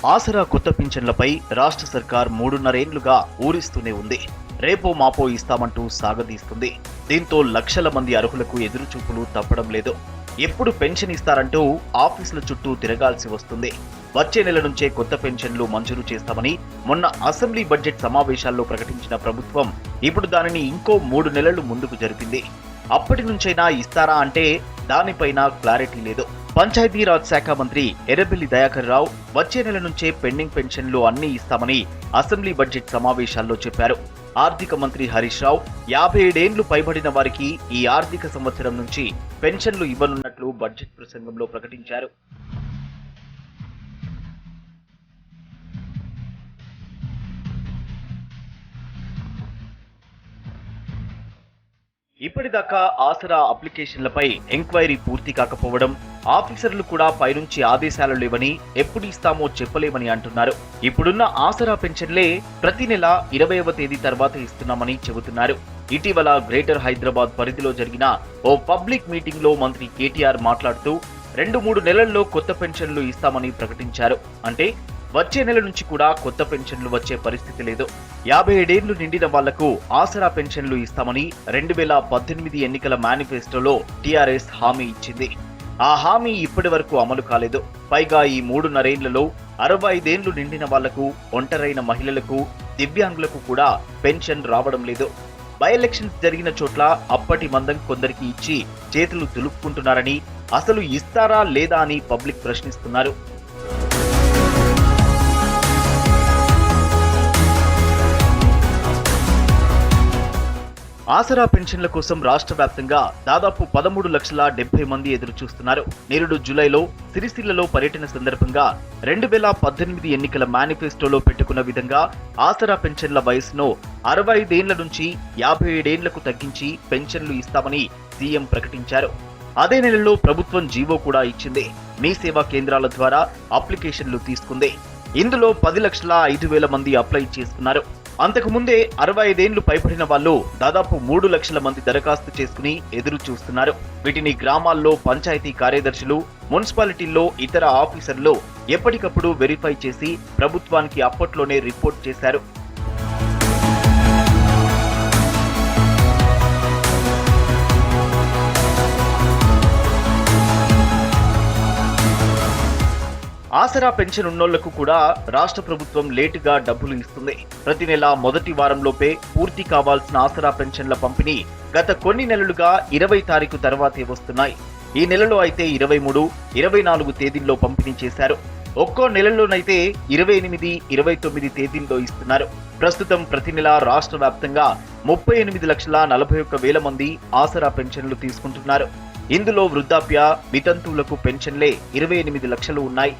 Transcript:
ఆసరా కొత్త పింఛన్లపై రాష్ట్ర సర్కార్ 3.5 ఏళ్లుగా ఊరిస్తూనే ఉంది. రేపో మాపో ఇస్తామంటూ సాగదీస్తుంది. దీంతో లక్షల మంది అర్హులకు ఎదురుచూపులు తప్పడం లేదు. ఎప్పుడు పెన్షన్ ఇస్తారంటూ ఆఫీసుల చుట్టూ తిరగాల్సి వస్తుంది. వచ్చే నెల నుంచే కొత్త పెన్షన్లు మంజూరు చేస్తామని మొన్న అసెంబ్లీ బడ్జెట్ సమావేశాల్లో ప్రకటించిన ప్రభుత్వం ఇప్పుడు దానిని ఇంకో 3 నెలలు ముందుకు జరిపింది. అప్పటి నుంచైనా ఇస్తారా అంటే దానిపైన క్లారిటీ లేదు. పంచాయతీరాజ్ శాఖ మంత్రి ఎర్రబెల్లి దయాకర్ రావు వచ్చే నెల నుంచే పెండింగ్ పెన్షన్లు అన్ని ఇస్తామని అసెంబ్లీ బడ్జెట్ సమావేశాల్లో చెప్పారు. ఆర్థిక మంత్రి హరీష్ రావు 57 ఏళ్లు పైబడిన వారికి ఈ ఆర్థిక సంవత్సరం నుంచి పెన్షన్లు ఇవ్వనున్నట్లు బడ్జెట్ ప్రసంగంలో ప్రకటించారు. ఇప్పటిదాకా ఆసరా అప్లికేషన్లపై ఎంక్వైరీ పూర్తి కాకపోవడం, ఆఫీసర్లు కూడా పైనుంచి ఆదేశాలు లేవని, ఎప్పుడు ఇస్తామో చెప్పలేమని అంటున్నారు. ఇప్పుడున్న ఆసరా పెన్షన్లే ప్రతి నెల 20వ తేదీ తర్వాత ఇస్తున్నామని చెబుతున్నారు. ఇటీవల గ్రేటర్ హైదరాబాద్ పరిధిలో జరిగిన ఓ పబ్లిక్ మీటింగ్ లో మంత్రి కేటీఆర్ మాట్లాడుతూ 2-3 నెలల్లో కొత్త పెన్షన్లు ఇస్తామని ప్రకటించారు. అంటే వచ్చే నెల నుంచి కూడా కొత్త పెన్షన్లు వచ్చే పరిస్థితి లేదు. 57 ఏళ్లు నిండిన వాళ్లకు ఆసరా పెన్షన్లు ఇస్తామని 2018 ఎన్నికల మేనిఫెస్టోలో టీఆర్ఎస్ హామీ ఇచ్చింది. ఆ హామీ ఇప్పటి వరకు అమలు కాలేదు. పైగా ఈ 3.5 ఏళ్లలో 65 ఏళ్లు నిండిన వాళ్లకు, ఒంటరైన మహిళలకు, దివ్యాంగులకు కూడా పెన్షన్ రావడం లేదు. బై ఎలక్షన్స్ జరిగిన చోట్ల అప్పటి మందం కొందరికి ఇచ్చి చేతులు దులుపుకుంటున్నారని, అసలు ఇస్తారా లేదా అని పబ్లిక్ ప్రశ్నిస్తున్నారు. ఆసరా పెన్షన్ల కోసం రాష్ట్ర వ్యాప్తంగా దాదాపు 13,70,000 మంది ఎదురు చూస్తున్నారు. నేరుడు జూలైలో సిరిసిల్లలో పర్యటన సందర్భంగా 2018 ఎన్నికల మేనిఫెస్టోలో పెట్టుకున్న విధంగా ఆసరా పెన్షన్ల వయసును 65 ఏళ్ల నుంచి 57 ఏళ్లకు తగ్గించి పెన్షన్లు ఇస్తామని సీఎం ప్రకటించారు. అదే నెలలో ప్రభుత్వం జీవో కూడా ఇచ్చింది. మీ సేవా కేంద్రాల ద్వారా అప్లికేషన్లు తీసుకుంది. ఇందులో 10,05,000 మంది అప్లై చేసుకున్నారు. అంతకుముందే 65 ఏళ్లు పైబడిన వాళ్ళు దాదాపు 3 లక్షల మంది దరఖాస్తు చేసుకుని ఎదురు చూస్తున్నారు. వీటిని గ్రామాల్లో పంచాయతీ కార్యదర్శులు, మున్సిపాలిటీల్లో ఇతర ఆఫీసర్లు ఎప్పటికప్పుడు వెరిఫై చేసి ప్రభుత్వానికి అప్పట్లోనే రిపోర్ట్ చేశారు. ఆసరా పెన్షన్ ఉన్నోళ్లకు కూడా రాష్ట్ర ప్రభుత్వం లేటుగా డబ్బులు ఇస్తుంది. ప్రతి నెల మొదటి వారంలోపే పూర్తి కావాల్సిన ఆసరా పెన్షన్ల పంపిణీ గత కొన్ని నెలలుగా 20 తారీఖు తర్వాతే వస్తున్నాయి. ఈ నెలలో అయితే 23, 24 తేదీల్లో పంపిణీ చేశారు. ఒక్కో నెలలోనైతే 28, 29 తేదీల్లో ఇస్తున్నారు. ప్రస్తుతం ప్రతి నెల రాష్ట్ర వ్యాప్తంగా 38,41,000 మంది ఆసరా పెన్షన్లు తీసుకుంటున్నారు. ఇందులో వృద్ధాప్య, వితంతువులకు పెన్షన్లే 28 లక్షలు ఉన్నాయి.